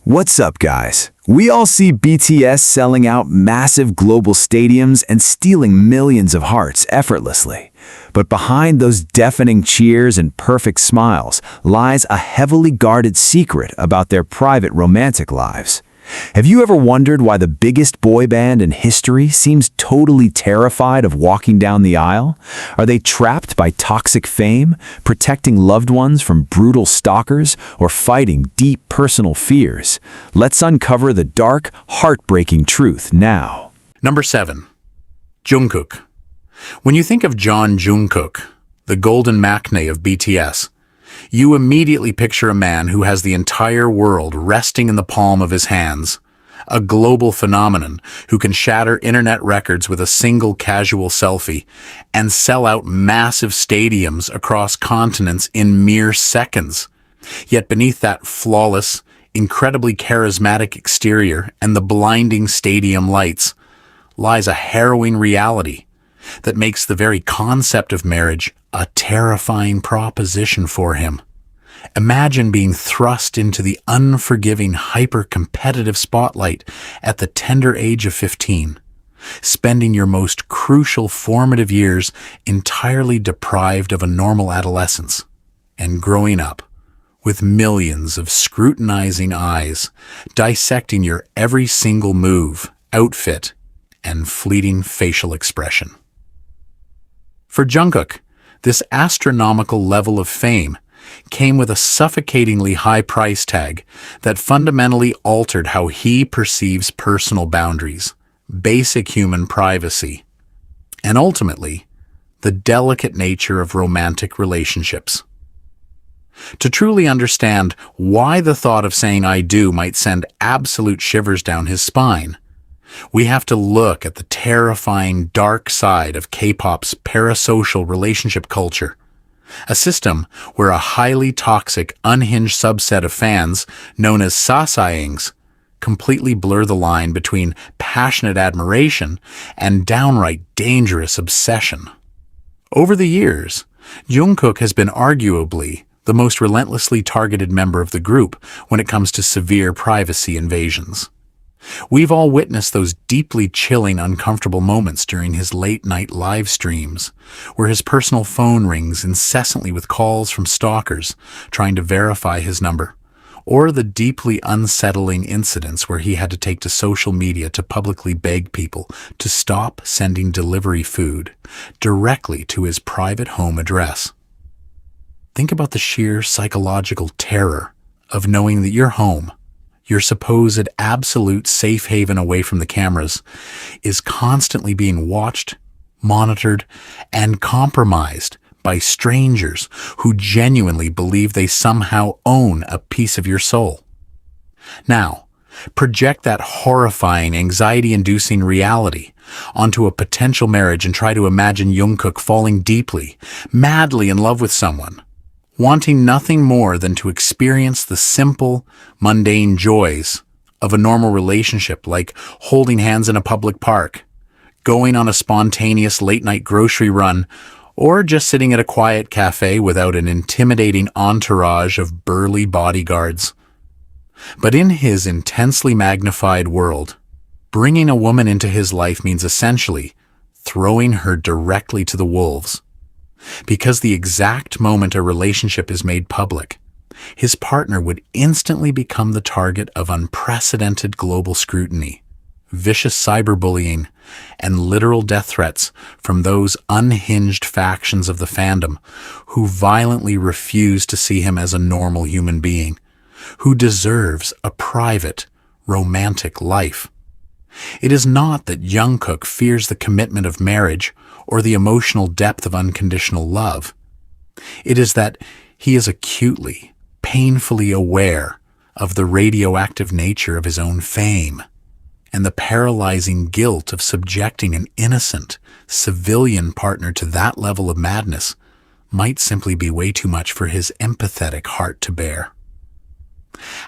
What's up, guys? We all see BTS selling out massive global stadiums and stealing millions of hearts effortlessly. But behind those deafening cheers and perfect smiles lies a heavily guarded secret about their private romantic lives. Have you ever wondered why the biggest boy band in history seems totally terrified of walking down the aisle? Are they trapped by toxic fame, protecting loved ones from brutal stalkers, or fighting deep personal fears? Let's uncover the dark, heartbreaking truth now. Number 7. Jungkook. When you think of Jungkook, the golden maknae of BTS, you immediately picture a man who has the entire world resting in the palm of his hands, a global phenomenon who can shatter internet records with a single casual selfie and sell out massive stadiums across continents in mere seconds. Yet beneath that flawless, incredibly charismatic exterior and the blinding stadium lights lies a harrowing reality that makes the very concept of marriage a terrifying proposition for him. Imagine being thrust into the unforgiving, hyper-competitive spotlight at the tender age of 15, spending your most crucial formative years entirely deprived of a normal adolescence, and growing up with millions of scrutinizing eyes dissecting your every single move, outfit, and fleeting facial expression. For Jungkook, this astronomical level of fame came with a suffocatingly high price tag that fundamentally altered how he perceives personal boundaries, basic human privacy, and ultimately, the delicate nature of romantic relationships. To truly understand why the thought of saying "I do" might send absolute shivers down his spine, we have to look at the terrifying dark side of K-pop's parasocial relationship culture, a system where a highly toxic, unhinged subset of fans, known as sasaengs, completely blur the line between passionate admiration and downright dangerous obsession. Over the years, Jungkook has been arguably the most relentlessly targeted member of the group when it comes to severe privacy invasions. We've all witnessed those deeply chilling, uncomfortable moments during his late-night live streams, where his personal phone rings incessantly with calls from stalkers trying to verify his number, or the deeply unsettling incidents where he had to take to social media to publicly beg people to stop sending delivery food directly to his private home address. Think about the sheer psychological terror of knowing that your home, your supposed absolute safe haven away from the cameras, is constantly being watched, monitored, and compromised by strangers who genuinely believe they somehow own a piece of your soul. Now, project that horrifying, anxiety-inducing reality onto a potential marriage and try to imagine Jungkook falling deeply, madly in love with someone, wanting nothing more than to experience the simple, mundane joys of a normal relationship, like holding hands in a public park, going on a spontaneous late-night grocery run, or just sitting at a quiet cafe without an intimidating entourage of burly bodyguards. But in his intensely magnified world, bringing a woman into his life means essentially throwing her directly to the wolves. Because the exact moment a relationship is made public, his partner would instantly become the target of unprecedented global scrutiny, vicious cyberbullying, and literal death threats from those unhinged factions of the fandom who violently refuse to see him as a normal human being, who deserves a private, romantic life. It is not that Jungkook fears the commitment of marriage or the emotional depth of unconditional love. It is that he is acutely, painfully aware of the radioactive nature of his own fame and the paralyzing guilt of subjecting an innocent, civilian partner to that level of madness might simply be way too much for his empathetic heart to bear.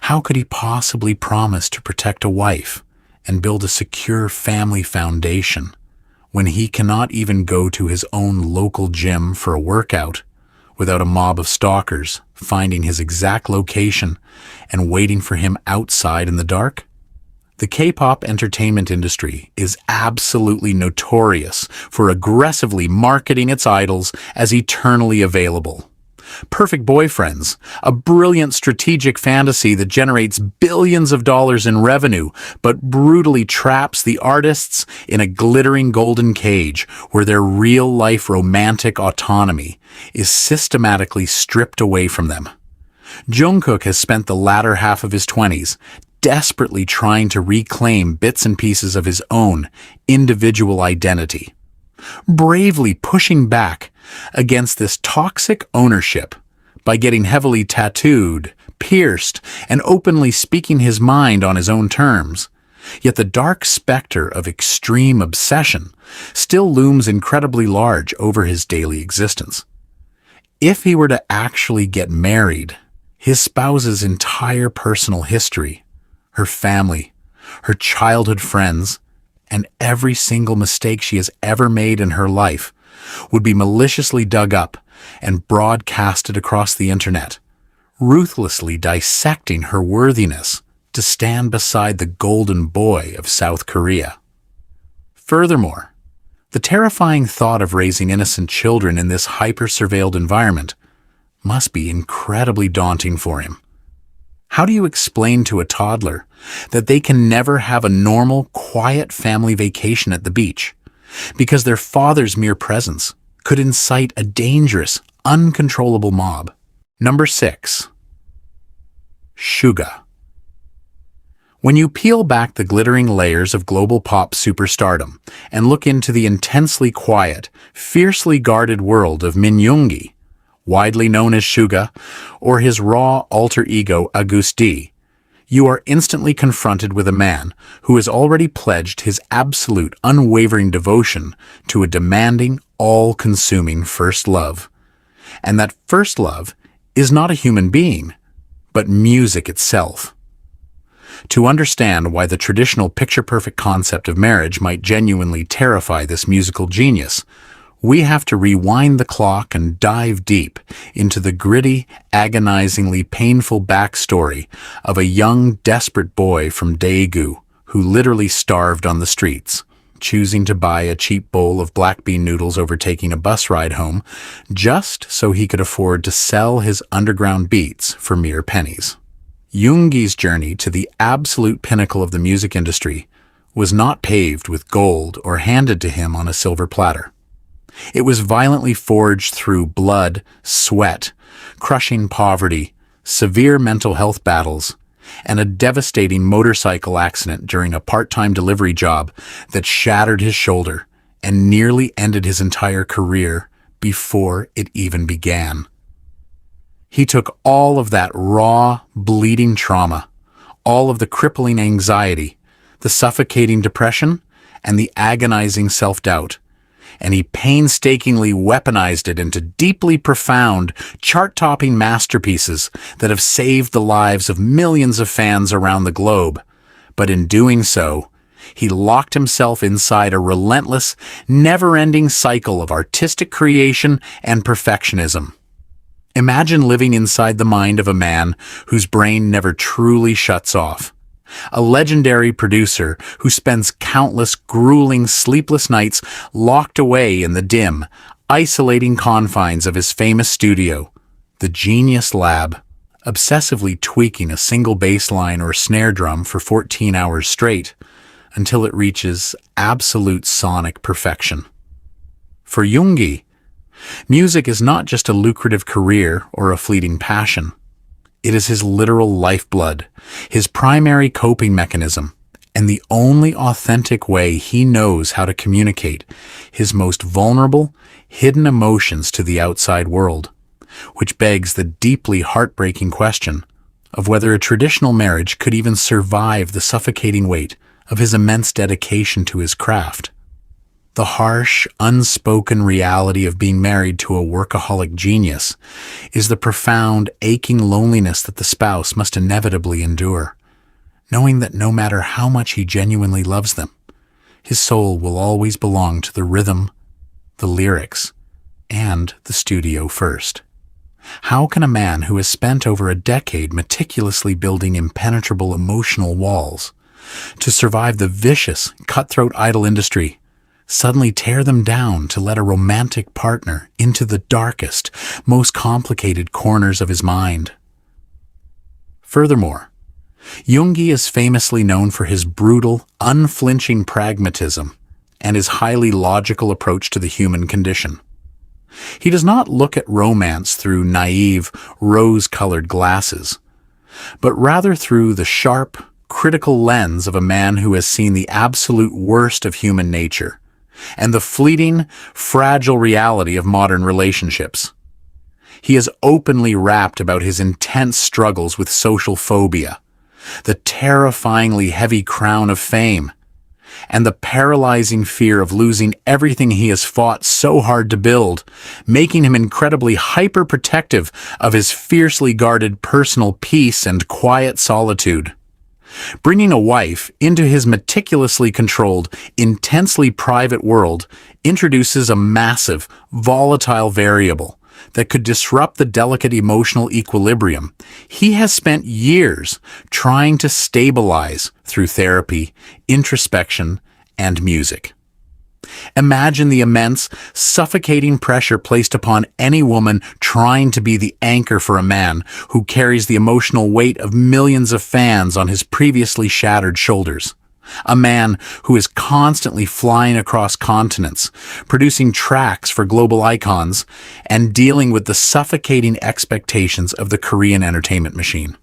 How could he possibly promise to protect a wife and build a secure family foundation when he cannot even go to his own local gym for a workout without a mob of stalkers finding his exact location and waiting for him outside in the dark? The K-pop entertainment industry is absolutely notorious for aggressively marketing its idols as eternally available. Perfect boyfriends, a brilliant strategic fantasy that generates billions of dollars in revenue, but brutally traps the artists in a glittering golden cage where their real-life romantic autonomy is systematically stripped away from them. Jungkook has spent the latter half of his 20s desperately trying to reclaim bits and pieces of his own individual identity, bravely pushing back against this toxic ownership by getting heavily tattooed, pierced, and openly speaking his mind on his own terms. Yet the dark specter of extreme obsession still looms incredibly large over his daily existence. If he were to actually get married, his spouse's entire personal history, her family, her childhood friends, and every single mistake she has ever made in her life would be maliciously dug up and broadcasted across the internet, ruthlessly dissecting her worthiness to stand beside the golden boy of South Korea. Furthermore, the terrifying thought of raising innocent children in this hyper-surveilled environment must be incredibly daunting for him. How do you explain to a toddler that they can never have a normal, quiet family vacation at the beach because their father's mere presence could incite a dangerous, uncontrollable mob? Number 6. Suga. When you peel back the glittering layers of global pop superstardom and look into the intensely quiet, fiercely guarded world of Min Yoongi, widely known as Suga, or his raw alter ego Auguste, you are instantly confronted with a man who has already pledged his absolute unwavering devotion to a demanding, all-consuming first love. And that first love is not a human being, but music itself. To understand why the traditional picture-perfect concept of marriage might genuinely terrify this musical genius, we have to rewind the clock and dive deep into the gritty, agonizingly painful backstory of a young, desperate boy from Daegu who literally starved on the streets, choosing to buy a cheap bowl of black bean noodles over taking a bus ride home just so he could afford to sell his underground beats for mere pennies. Yoongi's journey to the absolute pinnacle of the music industry was not paved with gold or handed to him on a silver platter. It was violently forged through blood, sweat, crushing poverty, severe mental health battles, and a devastating motorcycle accident during a part-time delivery job that shattered his shoulder and nearly ended his entire career before it even began. He took all of that raw, bleeding trauma, all of the crippling anxiety, the suffocating depression, and the agonizing self-doubt, and he painstakingly weaponized it into deeply profound, chart-topping masterpieces that have saved the lives of millions of fans around the globe. But in doing so, he locked himself inside a relentless, never-ending cycle of artistic creation and perfectionism. Imagine living inside the mind of a man whose brain never truly shuts off. A legendary producer who spends countless grueling, sleepless nights locked away in the dim, isolating confines of his famous studio, the Genius Lab, obsessively tweaking a single bass line or snare drum for 14 hours straight until it reaches absolute sonic perfection. For Yoongi, music is not just a lucrative career or a fleeting passion. It is his literal lifeblood, his primary coping mechanism, and the only authentic way he knows how to communicate his most vulnerable, hidden emotions to the outside world, which begs the deeply heartbreaking question of whether a traditional marriage could even survive the suffocating weight of his immense dedication to his craft. The harsh, unspoken reality of being married to a workaholic genius is the profound, aching loneliness that the spouse must inevitably endure, knowing that no matter how much he genuinely loves them, his soul will always belong to the rhythm, the lyrics, and the studio first. How can a man who has spent over a decade meticulously building impenetrable emotional walls to survive the vicious, cutthroat idol industry suddenly tear them down to let a romantic partner into the darkest, most complicated corners of his mind? Furthermore, Yoongi is famously known for his brutal, unflinching pragmatism and his highly logical approach to the human condition. He does not look at romance through naive, rose-colored glasses, but rather through the sharp, critical lens of a man who has seen the absolute worst of human nature and the fleeting, fragile reality of modern relationships. He is openly rapped about his intense struggles with social phobia, the terrifyingly heavy crown of fame, and the paralyzing fear of losing everything he has fought so hard to build, making him incredibly hyper-protective of his fiercely guarded personal peace and quiet solitude. Bringing a wife into his meticulously controlled, intensely private world introduces a massive, volatile variable that could disrupt the delicate emotional equilibrium he has spent years trying to stabilize through therapy, introspection, and music. Imagine the immense, suffocating pressure placed upon any woman trying to be the anchor for a man who carries the emotional weight of millions of fans on his previously shattered shoulders. A man who is constantly flying across continents, producing tracks for global icons, and dealing with the suffocating expectations of the Korean entertainment machine.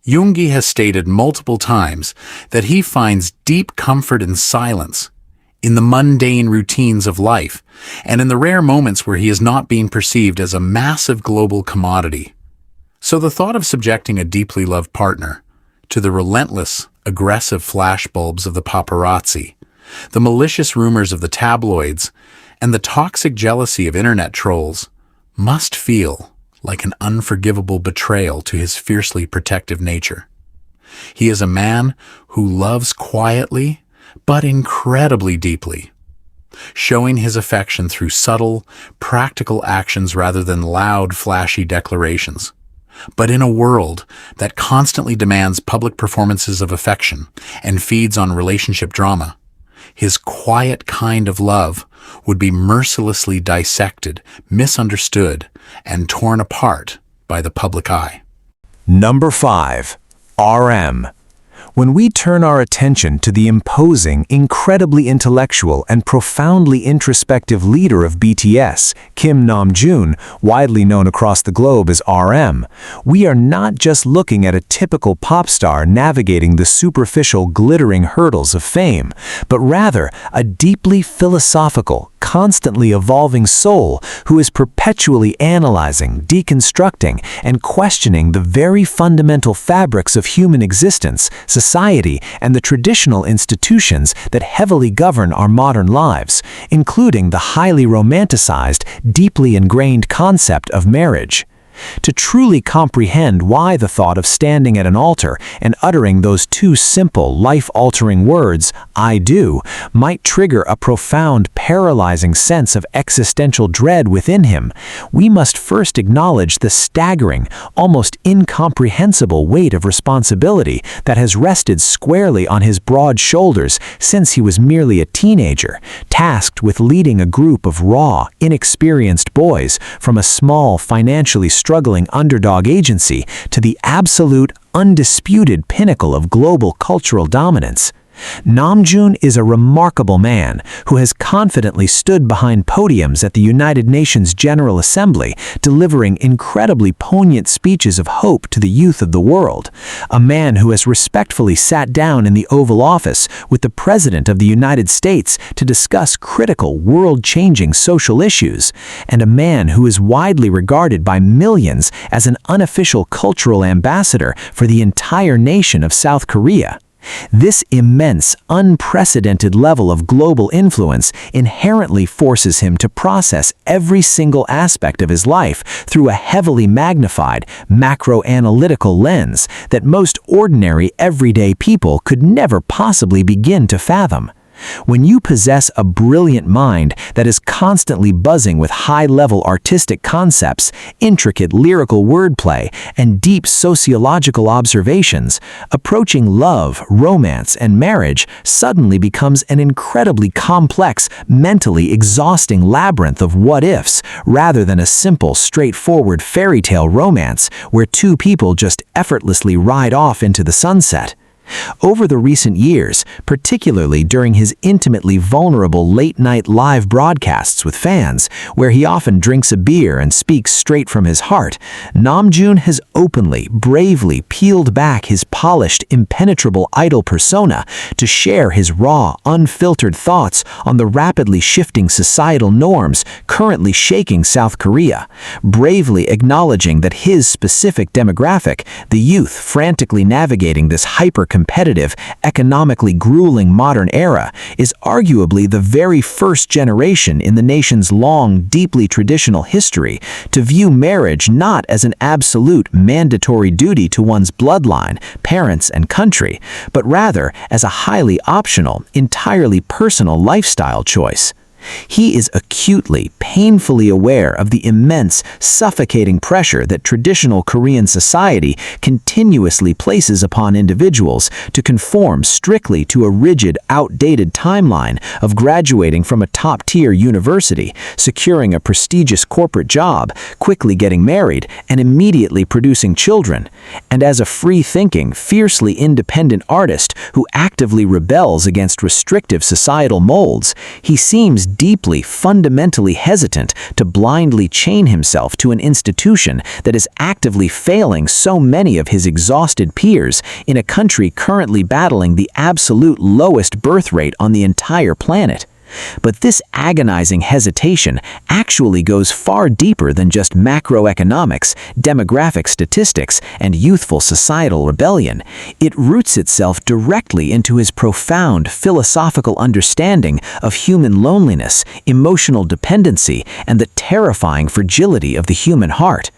Yoongi has stated multiple times that he finds deep comfort in silence, in the mundane routines of life, and in the rare moments where he is not being perceived as a massive global commodity. So the thought of subjecting a deeply loved partner to the relentless, aggressive flashbulbs of the paparazzi, the malicious rumors of the tabloids, and the toxic jealousy of internet trolls must feel like an unforgivable betrayal to his fiercely protective nature. He is a man who loves quietly but incredibly deeply, showing his affection through subtle, practical actions rather than loud, flashy declarations. But in a world that constantly demands public performances of affection and feeds on relationship drama, his quiet kind of love would be mercilessly dissected, misunderstood, and torn apart by the public eye. Number 5. RM. When we turn our attention to the imposing, incredibly intellectual, and profoundly introspective leader of BTS, Kim Namjoon, widely known across the globe as RM, we are not just looking at a typical pop star navigating the superficial, glittering hurdles of fame, but rather a deeply philosophical, constantly evolving soul who is perpetually analyzing, deconstructing, and questioning the very fundamental fabrics of human existence, society, and the traditional institutions that heavily govern our modern lives, including the highly romanticized, deeply ingrained concept of marriage. To truly comprehend why the thought of standing at an altar and uttering those two simple, life-altering words, "I do," might trigger a profound, paralyzing sense of existential dread within him, we must first acknowledge the staggering, almost incomprehensible weight of responsibility that has rested squarely on his broad shoulders since he was merely a teenager, tasked with leading a group of raw, inexperienced boys from a small, financially struggling underdog agency to the absolute, undisputed pinnacle of global cultural dominance. Namjoon is a remarkable man who has confidently stood behind podiums at the United Nations General Assembly, delivering incredibly poignant speeches of hope to the youth of the world. A man who has respectfully sat down in the Oval Office with the President of the United States to discuss critical, world-changing social issues, and a man who is widely regarded by millions as an unofficial cultural ambassador for the entire nation of South Korea. This immense, unprecedented level of global influence inherently forces him to process every single aspect of his life through a heavily magnified, macro-analytical lens that most ordinary, everyday people could never possibly begin to fathom. When you possess a brilliant mind that is constantly buzzing with high-level artistic concepts, intricate lyrical wordplay, and deep sociological observations, approaching love, romance, and marriage suddenly becomes an incredibly complex, mentally exhausting labyrinth of what-ifs, rather than a simple, straightforward fairy tale romance where two people just effortlessly ride off into the sunset. Over the recent years, particularly during his intimately vulnerable late-night live broadcasts with fans, where he often drinks a beer and speaks straight from his heart, Namjoon has openly, bravely peeled back his polished, impenetrable idol persona to share his raw, unfiltered thoughts on the rapidly shifting societal norms currently shaking South Korea, bravely acknowledging that his specific demographic, the youth frantically navigating this hyper-competitive, economically grueling modern era, is arguably the very first generation in the nation's long, deeply traditional history to view marriage not as an absolute mandatory duty to one's bloodline, parents, and country, but rather as a highly optional, entirely personal lifestyle choice. He is acutely, painfully aware of the immense, suffocating pressure that traditional Korean society continuously places upon individuals to conform strictly to a rigid, outdated timeline of graduating from a top-tier university, securing a prestigious corporate job, quickly getting married, and immediately producing children. And as a free-thinking, fiercely independent artist who actively rebels against restrictive societal molds, he seems deeply, fundamentally hesitant to blindly chain himself to an institution that is actively failing so many of his exhausted peers in a country currently battling the absolute lowest birth rate on the entire planet. But this agonizing hesitation actually goes far deeper than just macroeconomics, demographic statistics, and youthful societal rebellion. It roots itself directly into his profound philosophical understanding of human loneliness, emotional dependency, and the terrifying fragility of the human heart.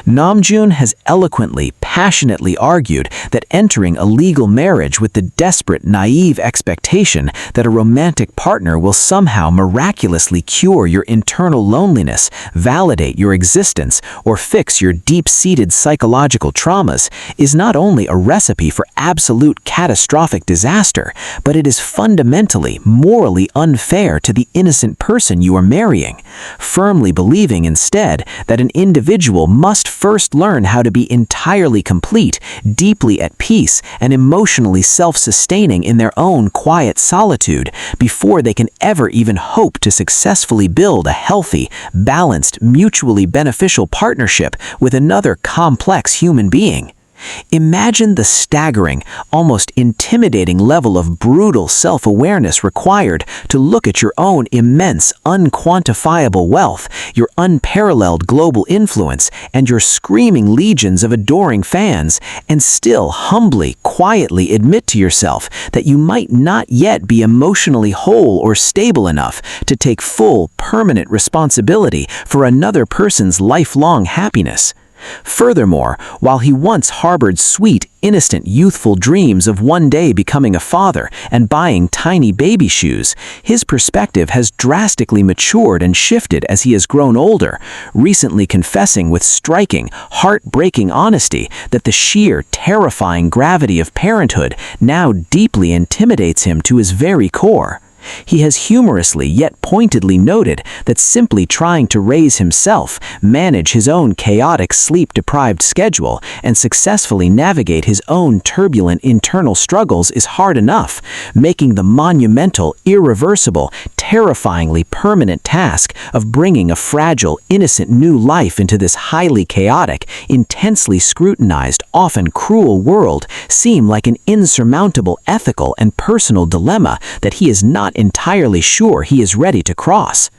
Namjoon has eloquently, passionately argued that entering a legal marriage with the desperate, naive expectation that a romantic partner will somehow miraculously cure your internal loneliness, validate your existence, or fix your deep-seated psychological traumas is not only a recipe for absolute catastrophic disaster, but it is fundamentally, morally unfair to the innocent person you are marrying, firmly believing instead that an individual must first learn how to be entirely complete, deeply at peace, and emotionally self-sustaining in their own quiet solitude before they can ever even hope to successfully build a healthy, balanced, mutually beneficial partnership with another complex human being. Imagine the staggering, almost intimidating level of brutal self-awareness required to look at your own immense, unquantifiable wealth, your unparalleled global influence, and your screaming legions of adoring fans, and still humbly, quietly admit to yourself that you might not yet be emotionally whole or stable enough to take full, permanent responsibility for another person's lifelong happiness. Furthermore, while he once harbored sweet, innocent, youthful dreams of one day becoming a father and buying tiny baby shoes, his perspective has drastically matured and shifted as he has grown older, recently confessing with striking, heartbreaking honesty that the sheer, terrifying gravity of parenthood now deeply intimidates him to his very core. He has humorously yet pointedly noted that simply trying to raise himself, manage his own chaotic sleep-deprived schedule, and successfully navigate his own turbulent internal struggles is hard enough, making the monumental, irreversible, terrifyingly permanent task of bringing a fragile, innocent new life into this highly chaotic, intensely scrutinized, often cruel world seem like an insurmountable ethical and personal dilemma that he is not entirely sure he is ready to cross.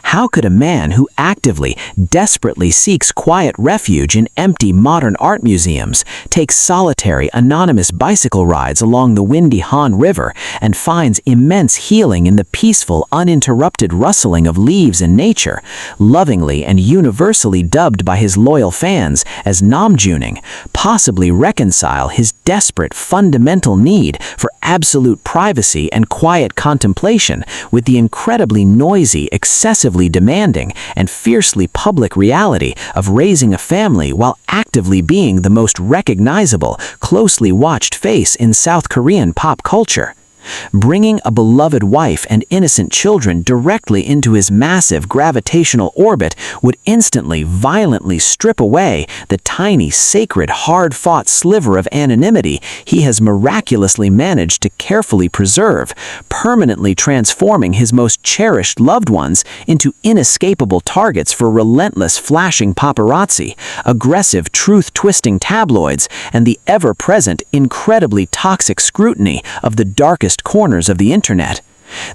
How could a man who actively, desperately seeks quiet refuge in empty modern art museums, take solitary, anonymous bicycle rides along the windy Han River, and finds immense healing in the peaceful, uninterrupted rustling of leaves in nature, lovingly and universally dubbed by his loyal fans as Namjooning, possibly reconcile his desperate, fundamental need for absolute privacy and quiet contemplation with the incredibly noisy, excessively demanding, and fiercely public reality of raising a family while actively being the most recognizable, closely watched face in South Korean pop culture. Bringing a beloved wife and innocent children directly into his massive gravitational orbit would instantly, violently strip away the tiny, sacred, hard-fought sliver of anonymity he has miraculously managed to carefully preserve, permanently transforming his most cherished loved ones into inescapable targets for relentless flashing paparazzi, aggressive truth-twisting tabloids, and the ever-present, incredibly toxic scrutiny of the darkest corners of the internet.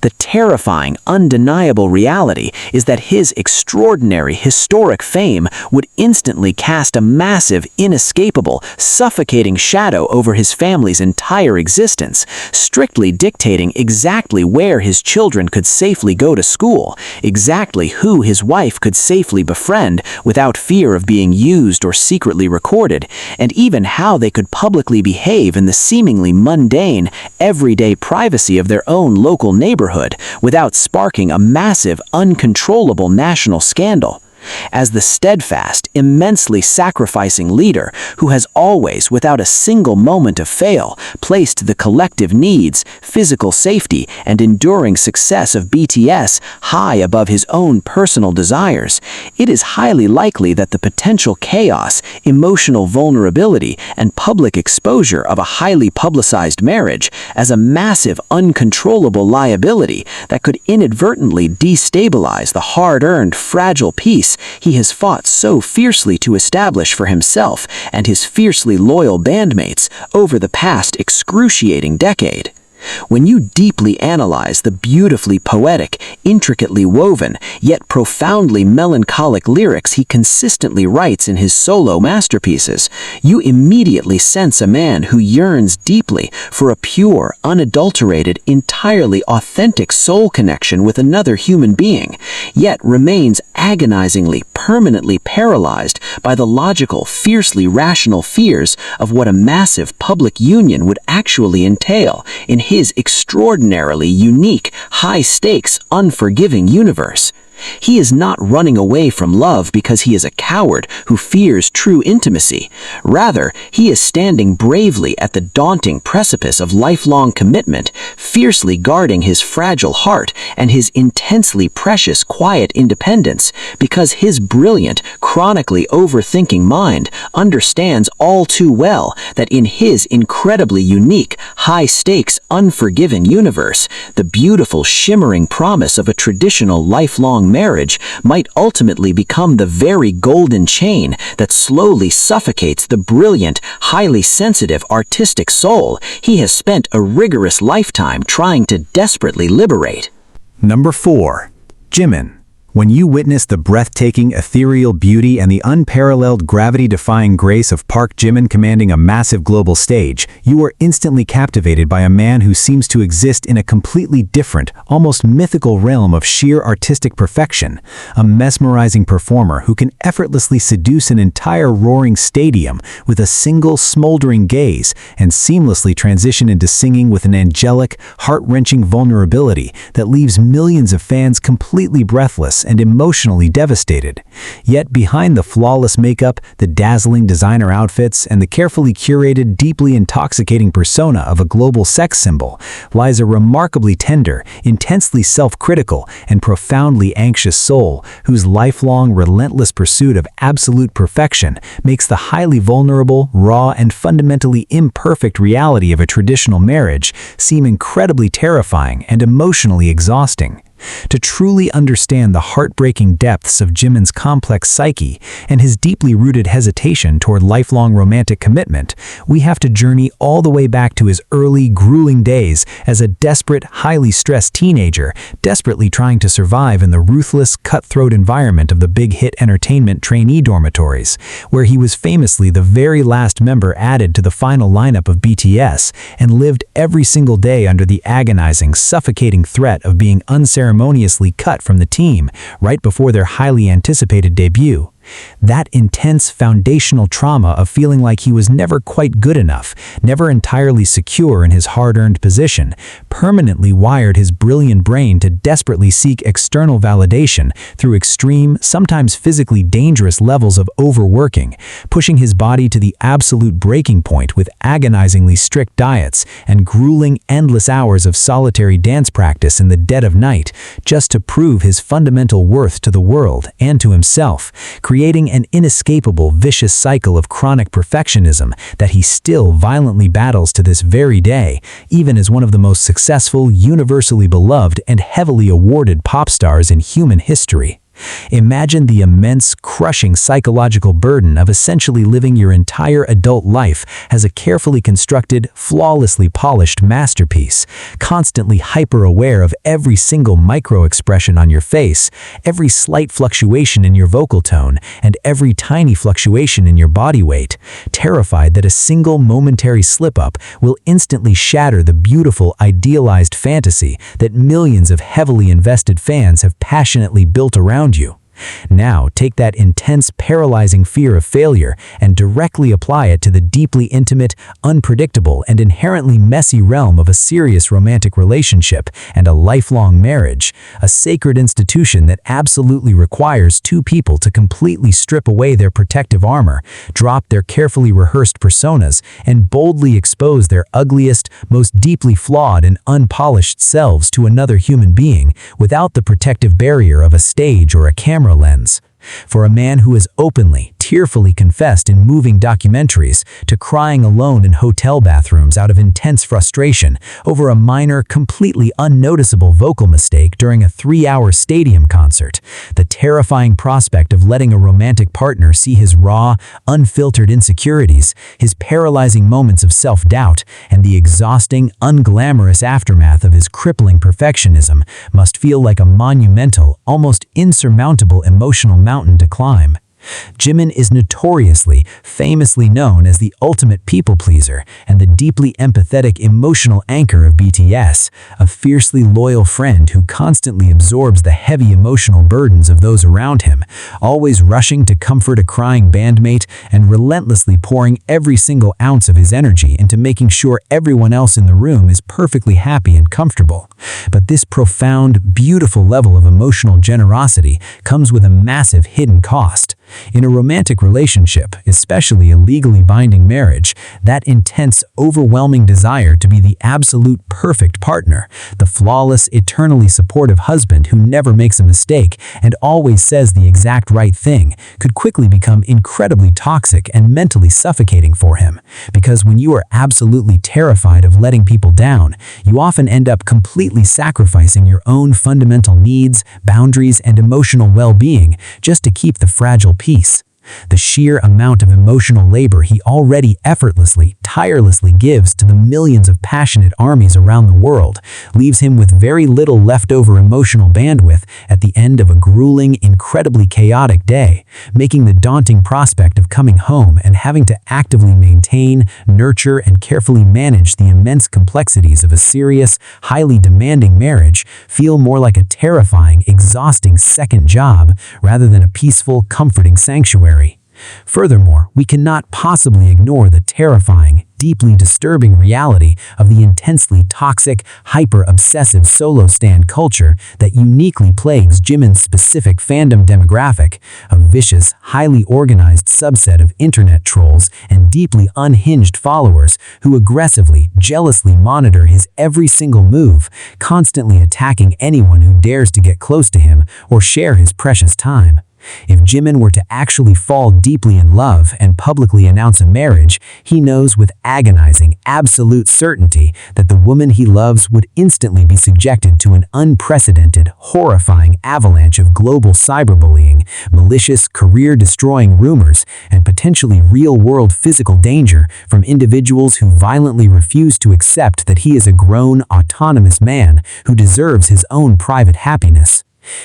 The terrifying, undeniable reality is that his extraordinary, historic fame would instantly cast a massive, inescapable, suffocating shadow over his family's entire existence, strictly dictating exactly where his children could safely go to school, exactly who his wife could safely befriend without fear of being used or secretly recorded, and even how they could publicly behave in the seemingly mundane, everyday privacy of their own local neighborhood without sparking a massive, uncontrollable national scandal. As the steadfast, immensely sacrificing leader who has always, without a single moment of fail, placed the collective needs, physical safety, and enduring success of BTS high above his own personal desires, it is highly likely that the potential chaos, emotional vulnerability, and public exposure of a highly publicized marriage as a massive, uncontrollable liability that could inadvertently destabilize the hard-earned, fragile peace he has fought so fiercely to establish for himself and his fiercely loyal bandmates over the past excruciating decade. When you deeply analyze the beautifully poetic, intricately woven, yet profoundly melancholic lyrics he consistently writes in his solo masterpieces, you immediately sense a man who yearns deeply for a pure, unadulterated, entirely authentic soul connection with another human being, yet remains agonizingly, permanently paralyzed by the logical, fiercely rational fears of what a massive public union would actually entail in his extraordinarily unique, high-stakes, unforgiving universe. He is not running away from love because he is a coward who fears true intimacy. Rather, he is standing bravely at the daunting precipice of lifelong commitment, fiercely guarding his fragile heart and his intensely precious quiet independence, because his brilliant, chronically overthinking mind understands all too well that in his incredibly unique, high-stakes, unforgiven universe, the beautiful, shimmering promise of a traditional lifelong marriage might ultimately become the very golden chain that slowly suffocates the brilliant, highly sensitive, artistic soul he has spent a rigorous lifetime trying to desperately liberate. Number 4. Jimin. When you witness the breathtaking, ethereal beauty and the unparalleled gravity-defying grace of Park Jimin commanding a massive global stage, you are instantly captivated by a man who seems to exist in a completely different, almost mythical realm of sheer artistic perfection, a mesmerizing performer who can effortlessly seduce an entire roaring stadium with a single smoldering gaze and seamlessly transition into singing with an angelic, heart-wrenching vulnerability that leaves millions of fans completely breathless and emotionally devastated. Yet behind the flawless makeup, the dazzling designer outfits, and the carefully curated, deeply intoxicating persona of a global sex symbol lies a remarkably tender, intensely self-critical, and profoundly anxious soul whose lifelong, relentless pursuit of absolute perfection makes the highly vulnerable, raw, and fundamentally imperfect reality of a traditional marriage seem incredibly terrifying and emotionally exhausting. To truly understand the heartbreaking depths of Jimin's complex psyche and his deeply rooted hesitation toward lifelong romantic commitment, we have to journey all the way back to his early, grueling days as a desperate, highly stressed teenager, desperately trying to survive in the ruthless, cutthroat environment of the big-hit entertainment trainee dormitories, where he was famously the very last member added to the final lineup of BTS and lived every single day under the agonizing, suffocating threat of being unceremoniously cut from the team right before their highly anticipated debut. That intense foundational trauma of feeling like he was never quite good enough, never entirely secure in his hard-earned position, permanently wired his brilliant brain to desperately seek external validation through extreme, sometimes physically dangerous levels of overworking, pushing his body to the absolute breaking point with agonizingly strict diets and grueling, endless hours of solitary dance practice in the dead of night, just to prove his fundamental worth to the world and to himself, creating an inescapable vicious cycle of chronic perfectionism that he still violently battles to this very day, even as one of the most successful, universally beloved, and heavily awarded pop stars in human history. Imagine the immense, crushing psychological burden of essentially living your entire adult life as a carefully constructed, flawlessly polished masterpiece, constantly hyper-aware of every single micro-expression on your face, every slight fluctuation in your vocal tone, and every tiny fluctuation in your body weight, terrified that a single momentary slip-up will instantly shatter the beautiful, idealized fantasy that millions of heavily invested fans have passionately built around you. Now, take that intense, paralyzing fear of failure and directly apply it to the deeply intimate, unpredictable, and inherently messy realm of a serious romantic relationship and a lifelong marriage, a sacred institution that absolutely requires two people to completely strip away their protective armor, drop their carefully rehearsed personas, and boldly expose their ugliest, most deeply flawed and unpolished selves to another human being without the protective barrier of a stage or a camera lens. For a man who has openly, tearfully confessed in moving documentaries to crying alone in hotel bathrooms out of intense frustration over a minor, completely unnoticeable vocal mistake during a 3-hour stadium concert, the terrifying prospect of letting a romantic partner see his raw, unfiltered insecurities, his paralyzing moments of self-doubt, and the exhausting, unglamorous aftermath of his crippling perfectionism must feel like a monumental, almost insurmountable emotional mountain to climb. Jimin is notoriously, famously known as the ultimate people-pleaser and the deeply empathetic emotional anchor of BTS, a fiercely loyal friend who constantly absorbs the heavy emotional burdens of those around him, always rushing to comfort a crying bandmate and relentlessly pouring every single ounce of his energy into making sure everyone else in the room is perfectly happy and comfortable. But this profound, beautiful level of emotional generosity comes with a massive hidden cost. In a romantic relationship, especially a legally binding marriage, that intense, overwhelming desire to be the absolute perfect partner, the flawless, eternally supportive husband who never makes a mistake and always says the exact right thing, could quickly become incredibly toxic and mentally suffocating for him. Because when you are absolutely terrified of letting people down, you often end up completely sacrificing your own fundamental needs, boundaries, and emotional well-being just to keep the fragile peace. The sheer amount of emotional labor he already effortlessly, tirelessly gives to the millions of passionate armies around the world leaves him with very little leftover emotional bandwidth at the end of a grueling, incredibly chaotic day, making the daunting prospect of coming home and having to actively maintain, nurture, and carefully manage the immense complexities of a serious, highly demanding marriage feel more like a terrifying, exhausting second job rather than a peaceful, comforting sanctuary. Furthermore, we cannot possibly ignore the terrifying, deeply disturbing reality of the intensely toxic, hyper-obsessive solo stan culture that uniquely plagues Jimin's specific fandom demographic, a vicious, highly organized subset of internet trolls and deeply unhinged followers who aggressively, jealously monitor his every single move, constantly attacking anyone who dares to get close to him or share his precious time. If Jimin were to actually fall deeply in love and publicly announce a marriage, he knows with agonizing, absolute certainty that the woman he loves would instantly be subjected to an unprecedented, horrifying avalanche of global cyberbullying, malicious, career-destroying rumors, and potentially real-world physical danger from individuals who violently refuse to accept that he is a grown, autonomous man who deserves his own private happiness.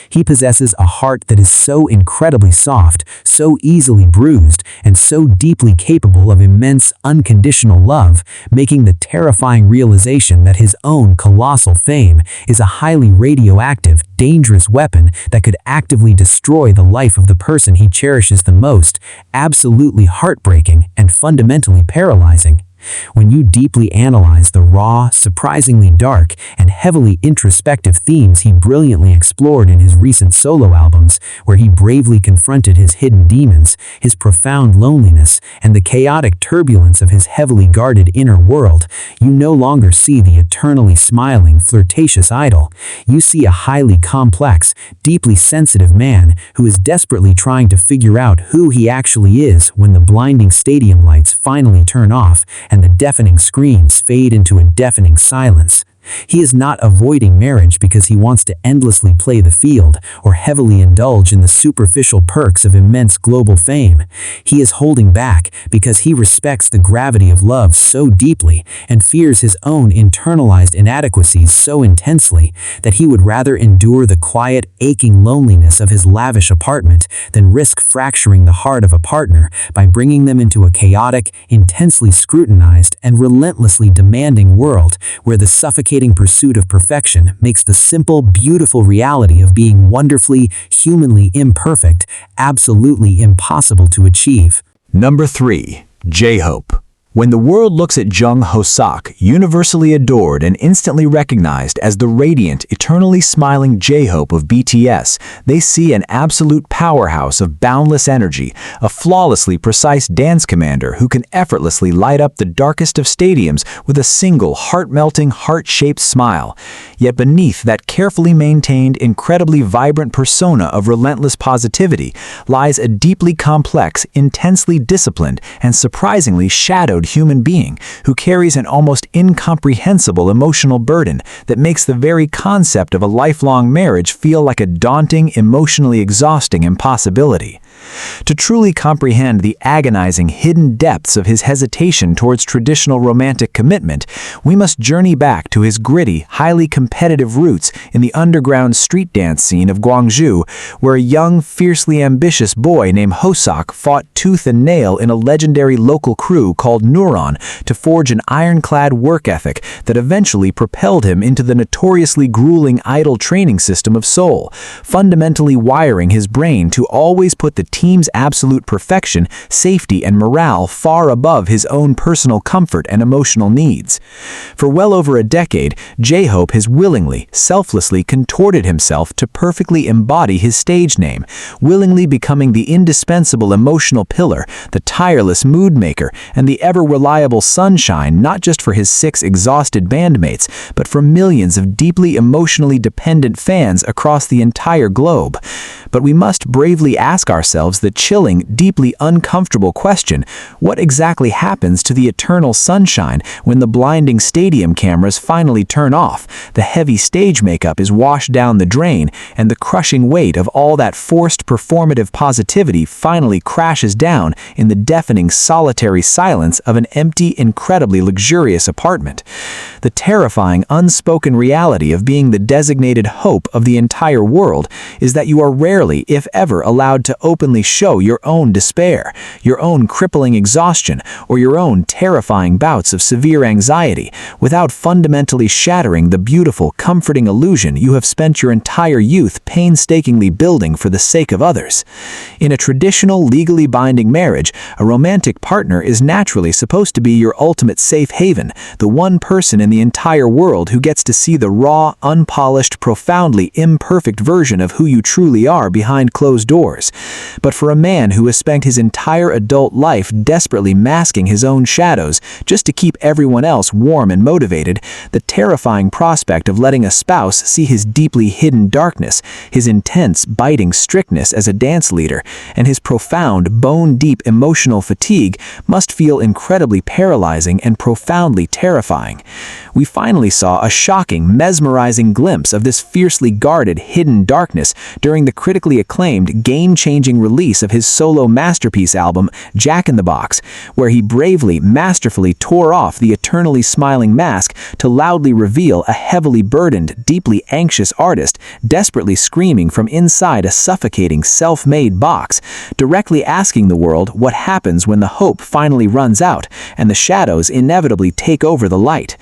He possesses a heart that is so incredibly soft, so easily bruised, and so deeply capable of immense, unconditional love, making the terrifying realization that his own colossal fame is a highly radioactive, dangerous weapon that could actively destroy the life of the person he cherishes the most, absolutely heartbreaking and fundamentally paralyzing. When you deeply analyze the raw, surprisingly dark, and heavily introspective themes he brilliantly explored in his recent solo albums, where he bravely confronted his hidden demons, his profound loneliness, and the chaotic turbulence of his heavily guarded inner world, you no longer see the eternally smiling, flirtatious idol. You see a highly complex, deeply sensitive man who is desperately trying to figure out who he actually is when the blinding stadium lights finally turn off and the deafening screams fade into a deafening silence. He is not avoiding marriage because he wants to endlessly play the field or heavily indulge in the superficial perks of immense global fame. He is holding back because he respects the gravity of love so deeply and fears his own internalized inadequacies so intensely that he would rather endure the quiet, aching loneliness of his lavish apartment than risk fracturing the heart of a partner by bringing them into a chaotic, intensely scrutinized, and relentlessly demanding world where the suffocating pursuit of perfection makes the simple, beautiful reality of being wonderfully, humanly imperfect absolutely impossible to achieve. Number 3. J-Hope. When the world looks at Jungkook, universally adored and instantly recognized as the radiant, eternally smiling J-Hope of BTS, they see an absolute powerhouse of boundless energy, a flawlessly precise dance commander who can effortlessly light up the darkest of stadiums with a single heart-melting, heart-shaped smile. Yet beneath that carefully maintained, incredibly vibrant persona of relentless positivity lies a deeply complex, intensely disciplined, and surprisingly shadowed human being who carries an almost incomprehensible emotional burden that makes the very concept of a lifelong marriage feel like a daunting, emotionally exhausting impossibility. To truly comprehend the agonizing hidden depths of his hesitation towards traditional romantic commitment, we must journey back to his gritty, highly competitive roots in the underground street dance scene of Gwangju, where a young, fiercely ambitious boy named Hoseok fought tooth and nail in a legendary local crew called Neuron to forge an ironclad work ethic that eventually propelled him into the notoriously grueling idol training system of Seoul, fundamentally wiring his brain to always put the team's absolute perfection, safety, and morale far above his own personal comfort and emotional needs. For well over a decade, J-Hope has willingly, selflessly contorted himself to perfectly embody his stage name, willingly becoming the indispensable emotional pillar, the tireless mood maker, and the ever-reliable sunshine not just for his 6 exhausted bandmates, but for millions of deeply emotionally dependent fans across the entire globe. But we must bravely ask ourselves the chilling, deeply uncomfortable question, what exactly happens to the eternal sunshine when the blinding stadium cameras finally turn off, the heavy stage makeup is washed down the drain, and the crushing weight of all that forced performative positivity finally crashes down in the deafening solitary silence of an empty, incredibly luxurious apartment? The terrifying, unspoken reality of being the designated hope of the entire world is that you are rarely, if ever, allowed to openly show your own despair, your own crippling exhaustion, or your own terrifying bouts of severe anxiety, without fundamentally shattering the beautiful, comforting illusion you have spent your entire youth painstakingly building for the sake of others. In a traditional, legally binding marriage, a romantic partner is naturally supposed to be your ultimate safe haven, the one person in the entire world who gets to see the raw, unpolished, profoundly imperfect version of who you truly are behind closed doors. But for a man who has spent his entire adult life desperately masking his own shadows just to keep everyone else warm and motivated, the terrifying prospect of letting a spouse see his deeply hidden darkness, his intense, biting strictness as a dance leader, and his profound, bone-deep emotional fatigue must feel incredibly paralyzing and profoundly terrifying. we finally saw a shocking, mesmerizing glimpse of this fiercely guarded, hidden darkness during the critically acclaimed, game-changing release of his solo masterpiece album, Jack in the Box, where he bravely, masterfully tore off the eternally smiling mask to loudly reveal a heavily burdened, deeply anxious artist desperately screaming from inside a suffocating, self-made box, directly asking the world what happens when the hope finally runs out and the shadows inevitably take over the light.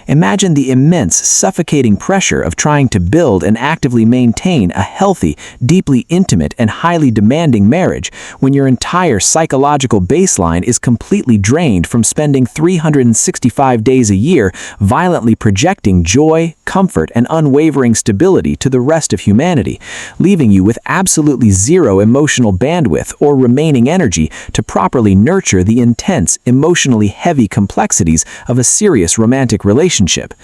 Imagine the immense, suffocating pressure of trying to build and actively maintain a healthy, deeply intimate, and highly demanding marriage when your entire psychological baseline is completely drained from spending 365 days a year violently projecting joy, comfort, and unwavering stability to the rest of humanity, leaving you with absolutely zero emotional bandwidth or remaining energy to properly nurture the intense, emotionally heavy complexities of a serious romantic relationship.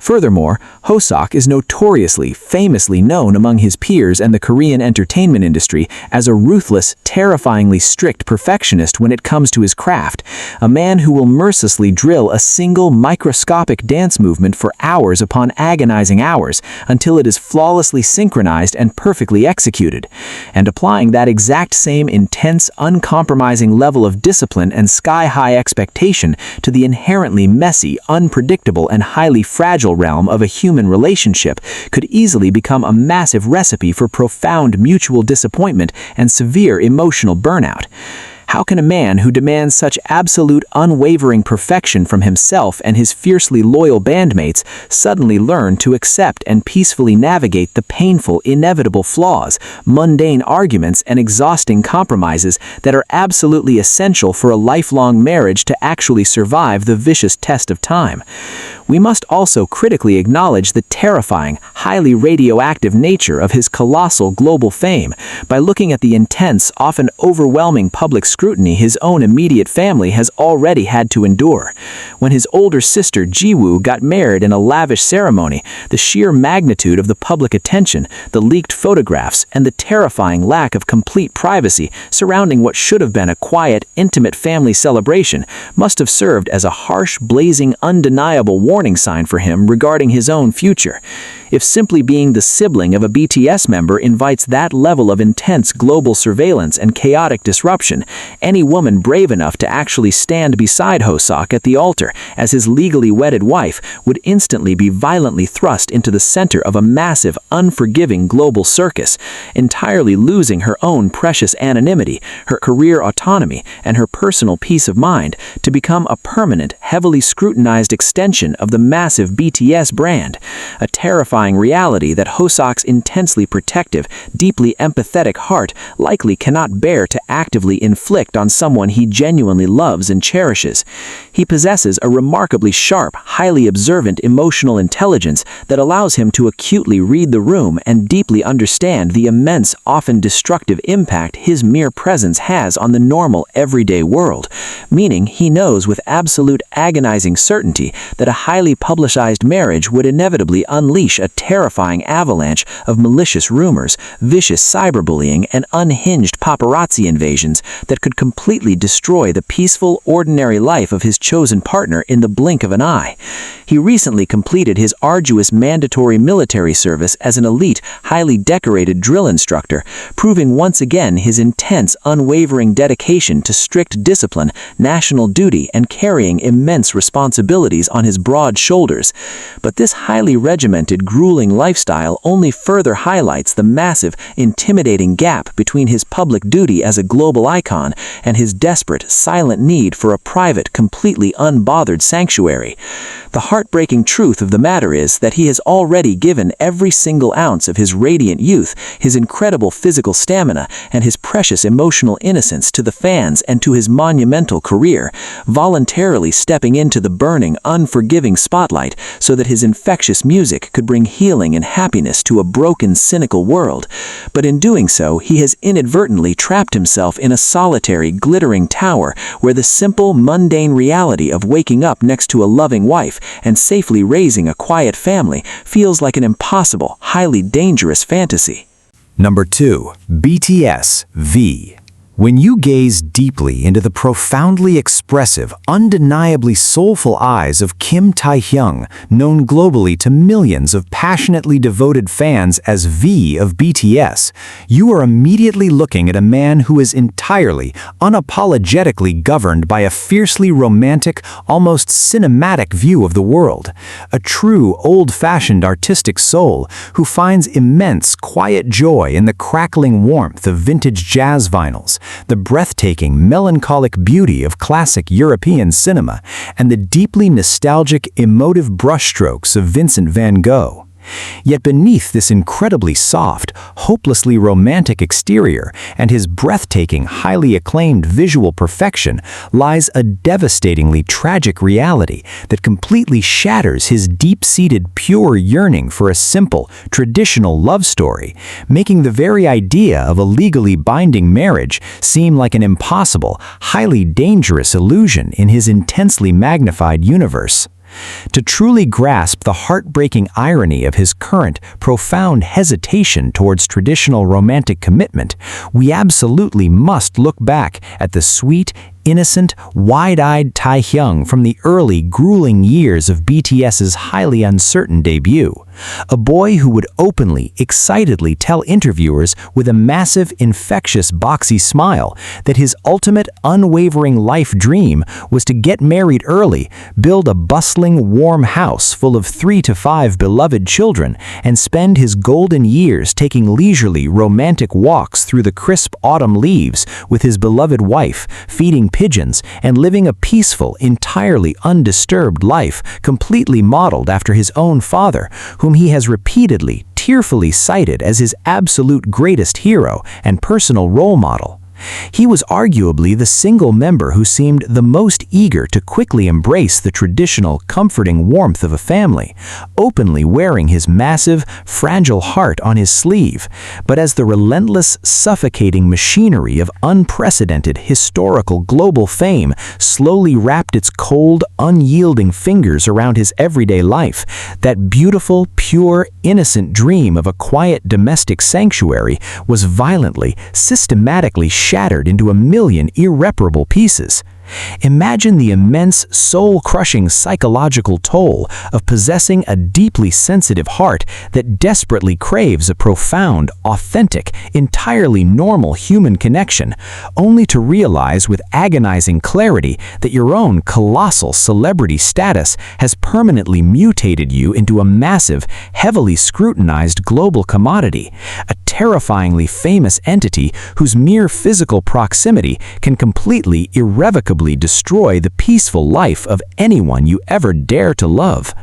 Furthermore, Hoseok is notoriously, famously known among his peers and the Korean entertainment industry as a ruthless, terrifyingly strict perfectionist when it comes to his craft, a man who will mercilessly drill a single microscopic dance movement for hours upon agonizing hours until it is flawlessly synchronized and perfectly executed. And applying that exact same intense, uncompromising level of discipline and sky-high expectation to the inherently messy, unpredictable, and highly fragile realm of a human relationship could easily become a massive recipe for profound mutual disappointment and severe emotional burnout. How can a man who demands such absolute unwavering perfection from himself and his fiercely loyal bandmates suddenly learn to accept and peacefully navigate the painful, inevitable flaws, mundane arguments, and exhausting compromises that are absolutely essential for a lifelong marriage to actually survive the vicious test of time? We must also critically acknowledge the terrifying, highly radioactive nature of his colossal global fame by looking at the intense, often overwhelming public scrutiny his own immediate family has already had to endure. When his older sister Jiwoo got married in a lavish ceremony, the sheer magnitude of the public attention, the leaked photographs, and the terrifying lack of complete privacy surrounding what should have been a quiet, intimate family celebration must have served as a harsh, blazing, undeniable warning sign for him regarding his own future. If simply being the sibling of a BTS member invites that level of intense global surveillance and chaotic disruption, any woman brave enough to actually stand beside Hoseok at the altar as his legally wedded wife would instantly be violently thrust into the center of a massive, unforgiving global circus, entirely losing her own precious anonymity, her career autonomy, and her personal peace of mind to become a permanent, heavily scrutinized extension of the massive BTS brand, a terrifying reality that Hoseok's intensely protective, deeply empathetic heart likely cannot bear to actively inflict on someone he genuinely loves and cherishes. He possesses a remarkably sharp, highly observant emotional intelligence that allows him to acutely read the room and deeply understand the immense, often destructive impact his mere presence has on the normal, everyday world, meaning he knows with absolute agonizing certainty that a highly publicized marriage would inevitably unleash a terrifying avalanche of malicious rumors, vicious cyberbullying, and unhinged paparazzi invasions that could completely destroy the peaceful, ordinary life of his chosen partner in the blink of an eye. He recently completed his arduous mandatory military service as an elite, highly decorated drill instructor, proving once again his intense, unwavering dedication to strict discipline, national duty, and carrying immense responsibilities on his broad shoulders. But this highly regimented, grueling lifestyle only further highlights the massive, intimidating gap between his public duty as a global icon and his desperate, silent need for a private, completely unbothered sanctuary. The heartbreaking truth of the matter is that he has already given every single ounce of his radiant youth, his incredible physical stamina, and his precious emotional innocence to the fans and to his monumental career, voluntarily stepping into the burning, unforgiving spotlight so that his infectious music could bring healing and happiness to a broken, cynical world. But in doing so, he has inadvertently trapped himself in a solitary, glittering tower where the simple, mundane reality of waking up next to a loving wife and safely raising a quiet family feels like an impossible, highly dangerous fantasy. Number 2. BTS V. When you gaze deeply into the profoundly expressive, undeniably soulful eyes of Kim Taehyung, known globally to millions of passionately devoted fans as V of BTS, you are immediately looking at a man who is entirely, unapologetically governed by a fiercely romantic, almost cinematic view of the world. A true, old-fashioned artistic soul who finds immense, quiet joy in the crackling warmth of vintage jazz vinyls, the breathtaking, melancholic beauty of classic European cinema, and the deeply nostalgic, emotive brushstrokes of Vincent van Gogh. Yet beneath this incredibly soft, hopelessly romantic exterior and his breathtaking, highly acclaimed visual perfection lies a devastatingly tragic reality that completely shatters his deep-seated, pure yearning for a simple, traditional love story, making the very idea of a legally binding marriage seem like an impossible, highly dangerous illusion in his intensely magnified universe. To truly grasp the heartbreaking irony of his current, profound hesitation towards traditional romantic commitment, we absolutely must look back at the sweet, innocent, wide-eyed Taehyung from the early, grueling years of BTS's highly uncertain debut. A boy who would openly, excitedly tell interviewers with a massive, infectious, boxy smile that his ultimate, unwavering life dream was to get married early, build a bustling, warm house full of 3 to 5 beloved children, and spend his golden years taking leisurely, romantic walks through the crisp autumn leaves with his beloved wife, feeding pigeons, and living a peaceful, entirely undisturbed life completely modeled after his own father, whom he has repeatedly, tearfully cited as his absolute greatest hero and personal role model. He was arguably the single member who seemed the most eager to quickly embrace the traditional, comforting warmth of a family, openly wearing his massive, fragile heart on his sleeve. But as the relentless, suffocating machinery of unprecedented, historical global fame slowly wrapped its cold, unyielding fingers around his everyday life, that beautiful, pure, innocent dream of a quiet domestic sanctuary was violently, systematically shattered into a million irreparable pieces. Imagine the immense, soul-crushing psychological toll of possessing a deeply sensitive heart that desperately craves a profound, authentic, entirely normal human connection, only to realize with agonizing clarity that your own colossal celebrity status has permanently mutated you into a massive, heavily scrutinized global commodity, a terrifyingly famous entity whose mere physical proximity can completely, irrevocably destroy the peaceful life of anyone you ever dare to love.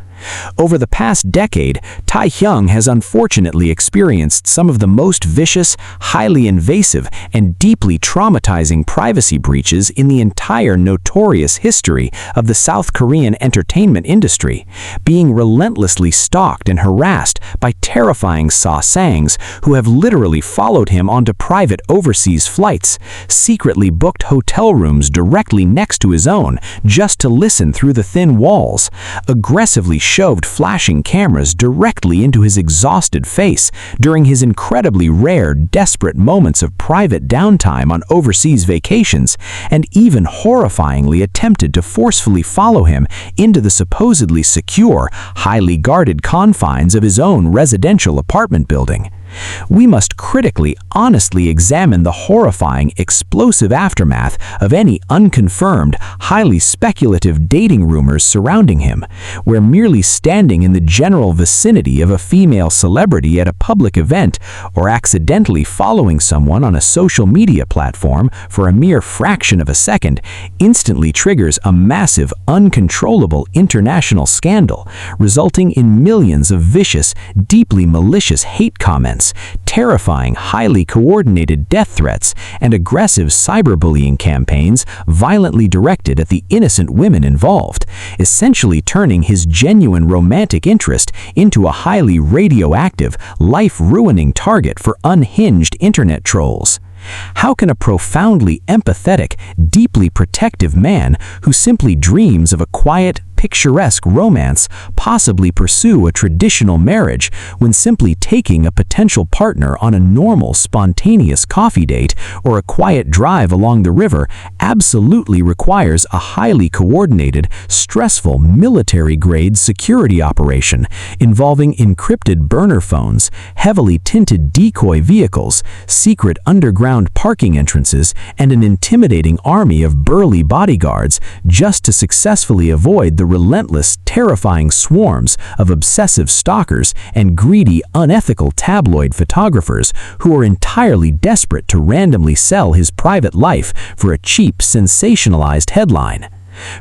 Over the past decade, Taehyung has unfortunately experienced some of the most vicious, highly invasive, and deeply traumatizing privacy breaches in the entire notorious history of the South Korean entertainment industry, being relentlessly stalked and harassed by terrifying sasaengs who have literally followed him onto private overseas flights, secretly booked hotel rooms directly next to his own just to listen through the thin walls, aggressively shoved flashing cameras directly into his exhausted face during his incredibly rare, desperate moments of private downtime on overseas vacations, and even horrifyingly attempted to forcefully follow him into the supposedly secure, highly guarded confines of his own residential apartment building. We must critically, honestly examine the horrifying, explosive aftermath of any unconfirmed, highly speculative dating rumors surrounding him, where merely standing in the general vicinity of a female celebrity at a public event or accidentally following someone on a social media platform for a mere fraction of a second instantly triggers a massive, uncontrollable international scandal, resulting in millions of vicious, deeply malicious hate comments, terrifying, highly coordinated death threats, and aggressive cyberbullying campaigns violently directed at the innocent women involved, essentially turning his genuine romantic interest into a highly radioactive, life-ruining target for unhinged internet trolls. How can a profoundly empathetic, deeply protective man who simply dreams of a quiet, picturesque romance possibly pursue a traditional marriage when simply taking a potential partner on a normal, spontaneous coffee date or a quiet drive along the river absolutely requires a highly coordinated, stressful military-grade security operation involving encrypted burner phones, heavily tinted decoy vehicles, secret underground parking entrances, and an intimidating army of burly bodyguards just to successfully avoid the relentless, terrifying swarms of obsessive stalkers and greedy, unethical tabloid photographers who are entirely desperate to randomly sell his private life for a cheap, sensationalized headline.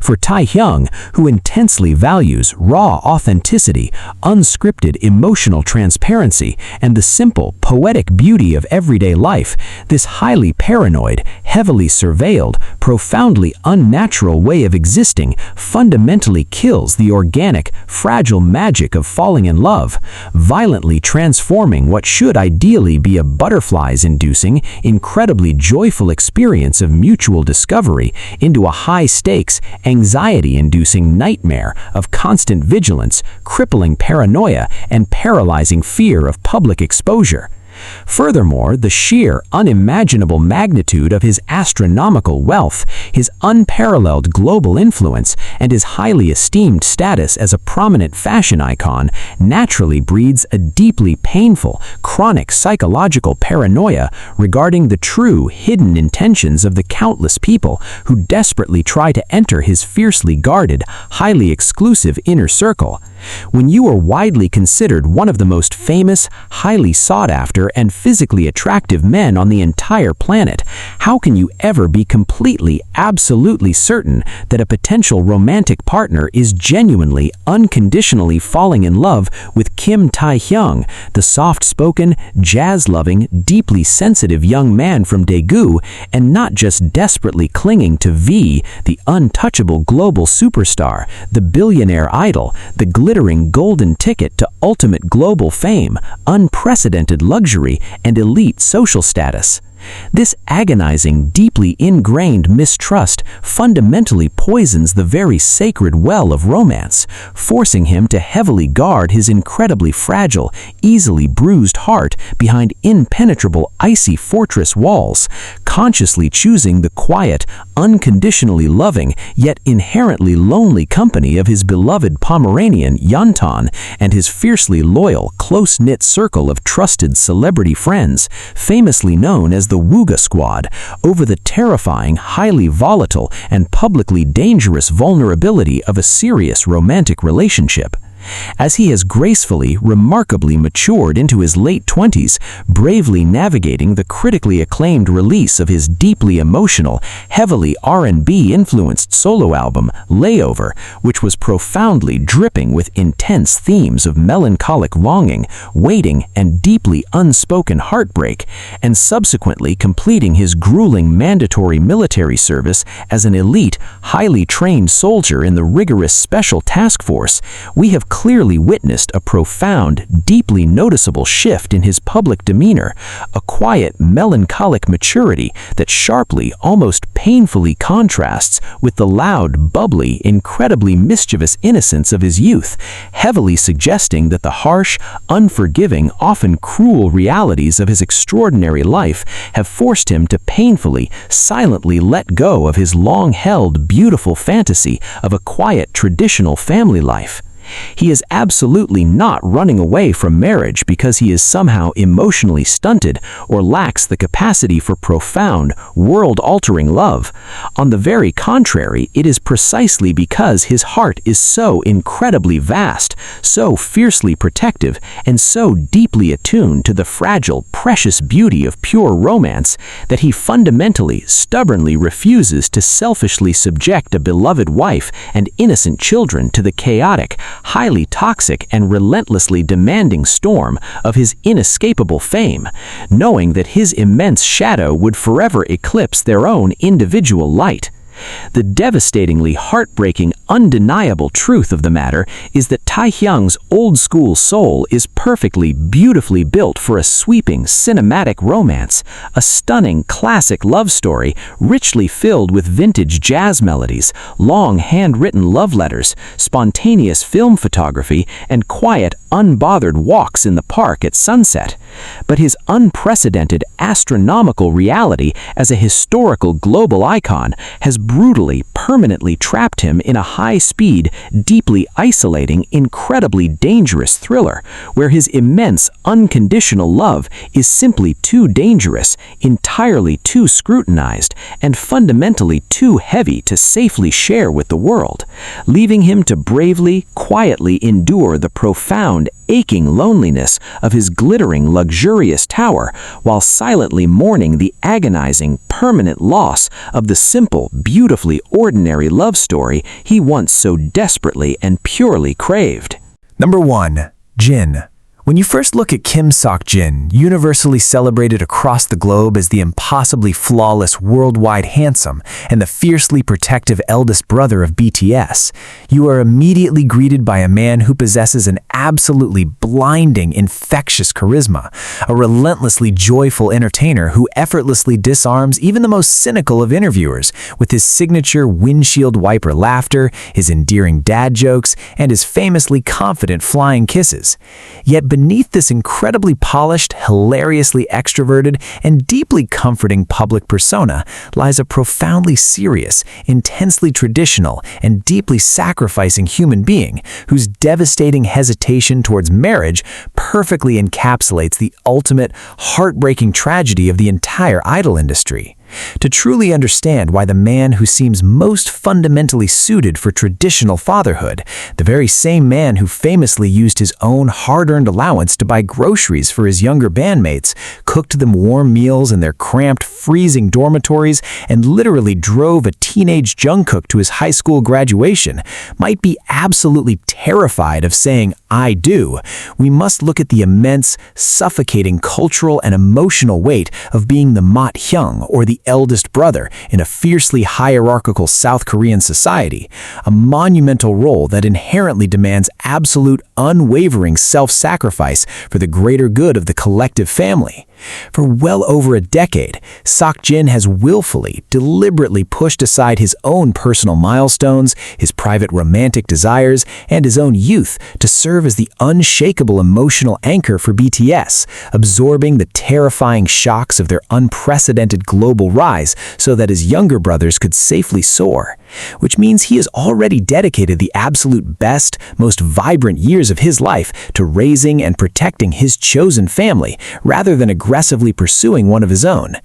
For Taehyung, who intensely values raw authenticity, unscripted emotional transparency, and the simple, poetic beauty of everyday life, this highly paranoid, heavily surveilled, profoundly unnatural way of existing fundamentally kills the organic, fragile magic of falling in love, violently transforming what should ideally be a butterflies-inducing, incredibly joyful experience of mutual discovery into a high-stakes, anxiety-inducing nightmare of constant vigilance, crippling paranoia, and paralyzing fear of public exposure. Furthermore, the sheer, unimaginable magnitude of his astronomical wealth, his unparalleled global influence, and his highly esteemed status as a prominent fashion icon naturally breeds a deeply painful, chronic psychological paranoia regarding the true, hidden intentions of the countless people who desperately try to enter his fiercely guarded, highly exclusive inner circle. When you are widely considered one of the most famous, highly sought-after, and physically attractive men on the entire planet, how can you ever be completely, absolutely certain that a potential romantic partner is genuinely, unconditionally falling in love with Kim Taehyung, the soft-spoken, jazz-loving, deeply sensitive young man from Daegu, and not just desperately clinging to V, the untouchable global superstar, the billionaire idol, the glittering golden ticket to ultimate global fame, unprecedented luxury, and elite social status? This agonizing, deeply ingrained mistrust fundamentally poisons the very sacred well of romance, forcing him to heavily guard his incredibly fragile, easily bruised heart behind impenetrable icy fortress walls, consciously choosing the quiet, unconditionally loving, yet inherently lonely company of his beloved Pomeranian Yanton and his fiercely loyal, close-knit circle of trusted celebrity friends, famously known as the Wooga Squad, over the terrifying, highly volatile, and publicly dangerous vulnerability of a serious romantic relationship. As he has gracefully, remarkably matured into his late 20s, bravely navigating the critically acclaimed release of his deeply emotional, heavily R&B-influenced solo album, Layover, which was profoundly dripping with intense themes of melancholic longing, waiting, and deeply unspoken heartbreak, and subsequently completing his grueling mandatory military service as an elite, highly trained soldier in the rigorous Special Task Force, we have clearly witnessed a profound, deeply noticeable shift in his public demeanor, a quiet, melancholic maturity that sharply, almost painfully contrasts with the loud, bubbly, incredibly mischievous innocence of his youth, heavily suggesting that the harsh, unforgiving, often cruel realities of his extraordinary life have forced him to painfully, silently let go of his long-held, beautiful fantasy of a quiet, traditional family life. He is absolutely not running away from marriage because he is somehow emotionally stunted or lacks the capacity for profound, world-altering love. On the very contrary, it is precisely because his heart is so incredibly vast, so fiercely protective, and so deeply attuned to the fragile, precious beauty of pure romance that he fundamentally, stubbornly refuses to selfishly subject a beloved wife and innocent children to the chaotic, highly toxic and relentlessly demanding storm of his inescapable fame, knowing that his immense shadow would forever eclipse their own individual light. The devastatingly heartbreaking, undeniable truth of the matter is that Taehyung's old-school soul is perfectly, beautifully built for a sweeping, cinematic romance, a stunning, classic love story richly filled with vintage jazz melodies, long handwritten love letters, spontaneous film photography, and quiet, unbothered walks in the park at sunset. But his unprecedented astronomical reality as a historical global icon has brutally, permanently trapped him in a high-speed, deeply isolating, incredibly dangerous thriller, where his immense, unconditional love is simply too dangerous, entirely too scrutinized, and fundamentally too heavy to safely share with the world, leaving him to bravely, quietly endure the profound, aching loneliness of his glittering, luxurious tower, while silently mourning the agonizing, permanent loss of the simple, beautifully ordinary love story he once so desperately and purely craved. Number 1. Jin. When you first look at Kim Sok-jin, universally celebrated across the globe as the impossibly flawless, worldwide handsome and the fiercely protective eldest brother of BTS, you are immediately greeted by a man who possesses an absolutely blinding, infectious charisma, a relentlessly joyful entertainer who effortlessly disarms even the most cynical of interviewers with his signature windshield wiper laughter, his endearing dad jokes, and his famously confident flying kisses. Yet beneath this incredibly polished, hilariously extroverted, and deeply comforting public persona lies a profoundly serious, intensely traditional, and deeply sacrificing human being whose devastating hesitation towards marriage perfectly encapsulates the ultimate, heartbreaking tragedy of the entire idol industry. To truly understand why the man who seems most fundamentally suited for traditional fatherhood, the very same man who famously used his own hard-earned allowance to buy groceries for his younger bandmates, cooked them warm meals in their cramped, freezing dormitories, and literally drove a teenage Jungkook to his high school graduation, might be absolutely terrified of saying, "I do," we must look at the immense, suffocating cultural and emotional weight of being the Mat-hyung, or the eldest brother, in a fiercely hierarchical South Korean society, a monumental role that inherently demands absolute, unwavering self-sacrifice for the greater good of the collective family. For well over a decade, Sok-jin has willfully, deliberately pushed aside his own personal milestones, his private romantic desires, and his own youth to serve as the unshakable emotional anchor for BTS, absorbing the terrifying shocks of their unprecedented global rise so that his younger brothers could safely soar. Which means he has already dedicated the absolute best, most vibrant years of his life to raising and protecting his chosen family, rather than aggressively pursuing one of his own.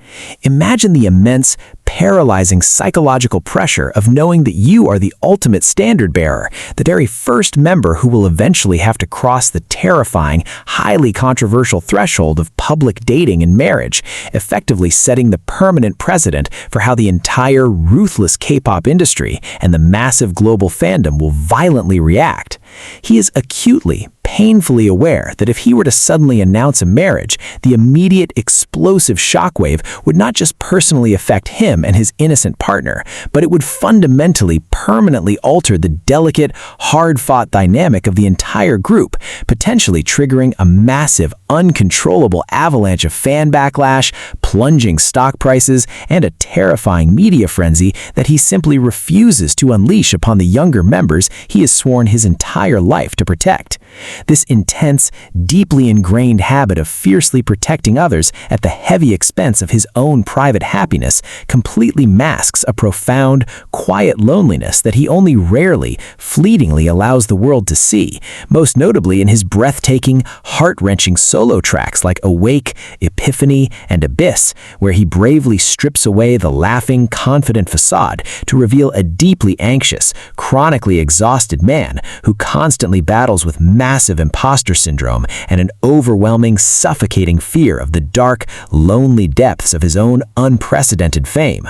Imagine the immense, paralyzing psychological pressure of knowing that you are the ultimate standard bearer, the very first member who will eventually have to cross the terrifying, highly controversial threshold of public dating and marriage, effectively setting the permanent precedent for how the entire ruthless K-pop industry and the massive global fandom will violently react. He is acutely, painfully aware that if he were to suddenly announce a marriage, the immediate explosive shockwave would not just personally affect him and his innocent partner, but it would fundamentally, permanently alter the delicate, hard-fought dynamic of the entire group, potentially triggering a massive, uncontrollable avalanche of fan backlash, plunging stock prices, and a terrifying media frenzy that he simply refuses to unleash upon the younger members he has sworn his entire life to protect. This intense, deeply ingrained habit of fiercely protecting others at the heavy expense of his own private happiness completely masks a profound, quiet loneliness that he only rarely, fleetingly allows the world to see, most notably in his breathtaking, heart-wrenching solo tracks like Awake, Epiphany, and Abyss, where he bravely strips away the laughing, confident facade to reveal a deeply anxious, chronically exhausted man who constantly battles with massive imposter syndrome and an overwhelming, suffocating fear of the dark, lonely depths of his own unprecedented fame.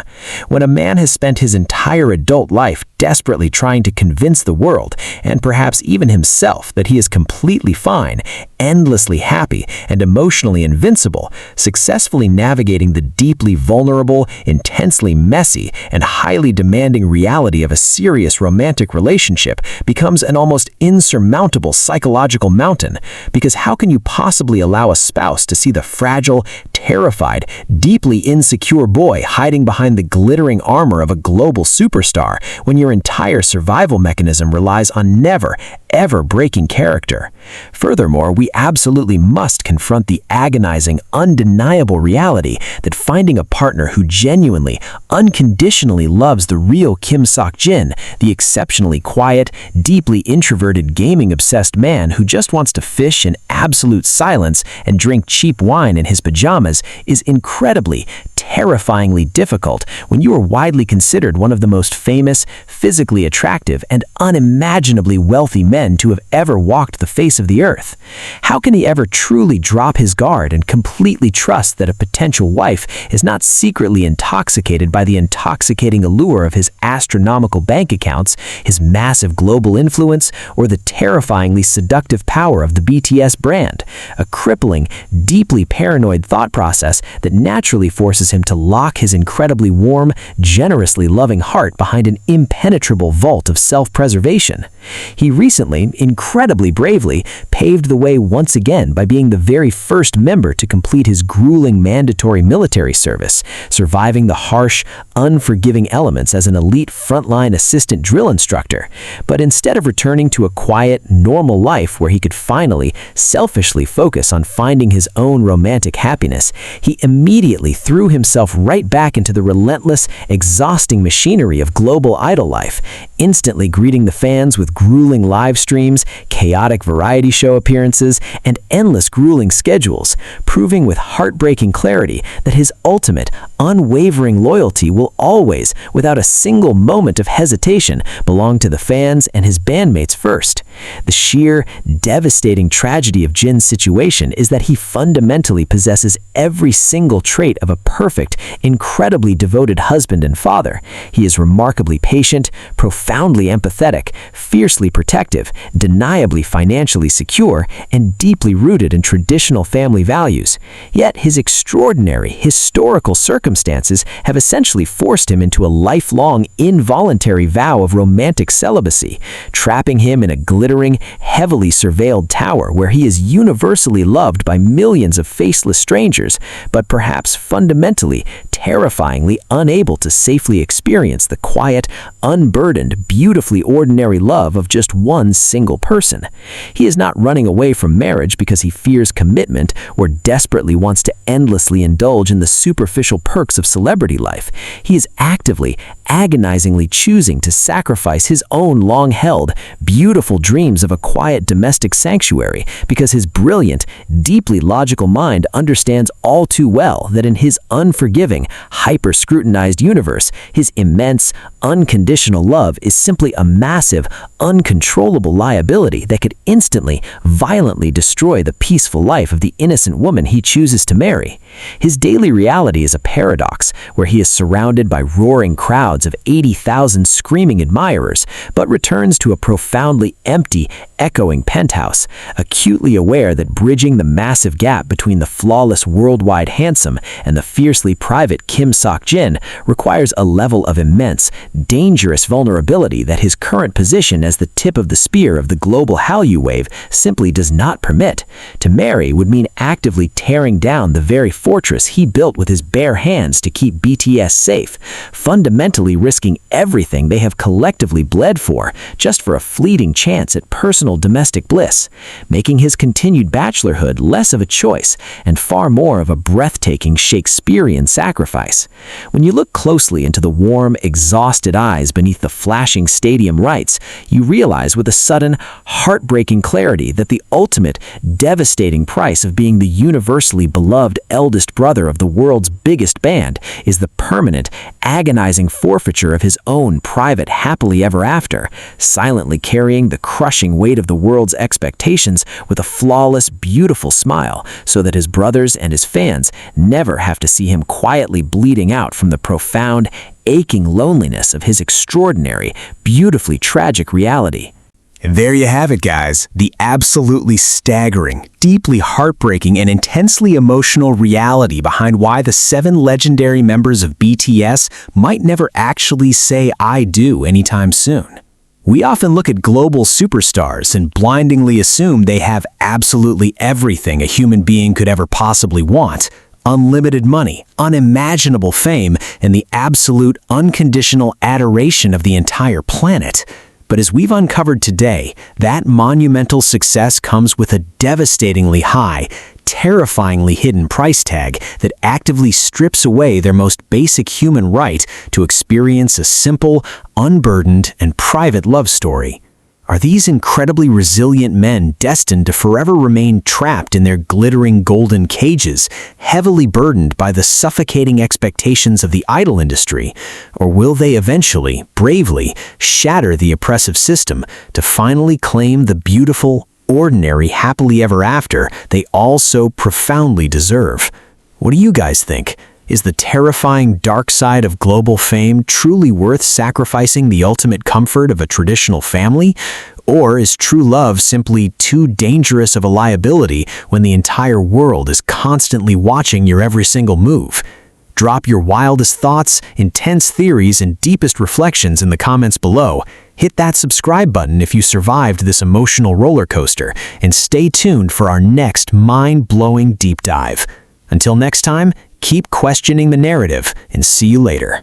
When a man has spent his entire adult life desperately trying to convince the world, and perhaps even himself, that he is completely fine, endlessly happy, and emotionally invincible, successfully navigating the deeply vulnerable, intensely messy, and highly demanding reality of a serious romantic relationship becomes an almost insurmountable psychological mountain, because how can you possibly allow a spouse to see the fragile, terrified, deeply insecure boy hiding behind the glittering armor of a global superstar when your entire survival mechanism relies on never, ever breaking character? Furthermore, we absolutely must confront the agonizing, undeniable reality that finding a partner who genuinely, unconditionally loves the real Kim Sok-jin, the exceptionally quiet, deeply introverted, gaming-obsessed man who just wants to fish in absolute silence and drink cheap wine in his pajamas, is incredibly, terrifyingly difficult when you are widely considered one of the most famous, physically attractive, and unimaginably wealthy men to have ever walked the face of the earth. How can he ever truly drop his guard and completely trust that a potential wife is not secretly intoxicated by the intoxicating allure of his astronomical bank accounts, his massive global influence, or the terrifyingly seductive power of the BTS brand? A crippling, deeply paranoid thought process that naturally forces him to lock his incredibly warm, generously loving heart behind an impenetrable vault of self-preservation. He recently, incredibly bravely, paved the way once again by being the very first member to complete his grueling mandatory military service, surviving the harsh, unforgiving elements as an elite frontline assistant drill instructor. But instead of returning to a quiet, normal life where he could finally, selfishly focus on finding his own romantic happiness, he immediately threw himself right back into the relentless, exhausting machinery of global idol life, instantly greeting the fans with grueling live streams, chaotic variety show appearances, and endless grueling schedules, proving with heartbreaking clarity that his ultimate, unwavering loyalty will always, without a single moment of hesitation, belong to the fans and his bandmates first. The sheer, devastating tragedy of Jin's situation is that he fundamentally possesses every single trait of a perfect, incredibly devoted husband and father. He is remarkably patient, profoundly empathetic, fiercely protective, deniably financially secure, and deeply rooted in traditional family values. Yet his extraordinary, historical circumstances have essentially forced him into a lifelong, involuntary vow of romantic celibacy, trapping him in a glittering, heavily surveilled tower where he is universally loved by millions of faceless strangers, but perhaps fundamentally, terrifyingly unable to safely experience the quiet, unburdened, beautifully ordinary love of just one single person. He is not running away from marriage because he fears commitment or desperately wants to endlessly indulge in the superficial perks of celebrity life. He is actively, agonizingly choosing to sacrifice his own long-held, beautiful dreams of a quiet domestic sanctuary because his brilliant, deeply logical mind understands all too well that in his unforgiving, hyper-scrutinized universe, his immense, unconditional love is simply a massive, uncontrollable liability that could instantly, violently destroy the peaceful life of the innocent woman he chooses to marry. His daily reality is a paradox, where he is surrounded by roaring crowds of 80,000 screaming admirers, but returns to a profoundly empty, echoing penthouse, acutely aware that bridging the massive gap between the flawless worldwide handsome and the fiercely private Kim Sok-jin requires a level of immense, dangerous vulnerability that his current position as the tip of the spear of the global Hallyu wave simply does not permit. To marry would mean actively tearing down the very fortress he built with his bare hands to keep BTS safe, fundamentally risking everything they have collectively bled for just for a fleeting chance at personal domestic bliss, making his continued bachelorhood less of a choice and far more of a breathtaking Shakespearean sacrifice. When you look closely into the warm, exhausted eyes beneath the flashing stadium lights, you realize with a sudden, heartbreaking clarity that the ultimate, devastating price of being the universally beloved eldest brother of the world's biggest band is the permanent, agonizing forfeiture of his own private happily ever after, silently carrying the crushing weight weight of the world's expectations with a flawless, beautiful smile so that his brothers and his fans never have to see him quietly bleeding out from the profound, aching loneliness of his extraordinary, beautifully tragic reality. And there you have it, guys. The absolutely staggering, deeply heartbreaking, and intensely emotional reality behind why the 7 legendary members of BTS might never actually say "I do" anytime soon. We often look at global superstars and blindingly assume they have absolutely everything a human being could ever possibly want: unlimited money, unimaginable fame, and the absolute unconditional adoration of the entire planet. But as we've uncovered today, that monumental success comes with a devastatingly high, terrifyingly hidden price tag that actively strips away their most basic human right to experience a simple, unburdened, and private love story. Are these incredibly resilient men destined to forever remain trapped in their glittering golden cages, heavily burdened by the suffocating expectations of the idol industry? Or will they eventually, bravely, shatter the oppressive system to finally claim the beautiful, ordinary happily ever after they all so profoundly deserve? What do you guys think? Is the terrifying dark side of global fame truly worth sacrificing the ultimate comfort of a traditional family? Or is true love simply too dangerous of a liability when the entire world is constantly watching your every single move? Drop your wildest thoughts, intense theories, and deepest reflections in the comments below. Hit that subscribe button if you survived this emotional roller coaster, and stay tuned for our next mind-blowing deep dive. Until next time, keep questioning the narrative, and see you later.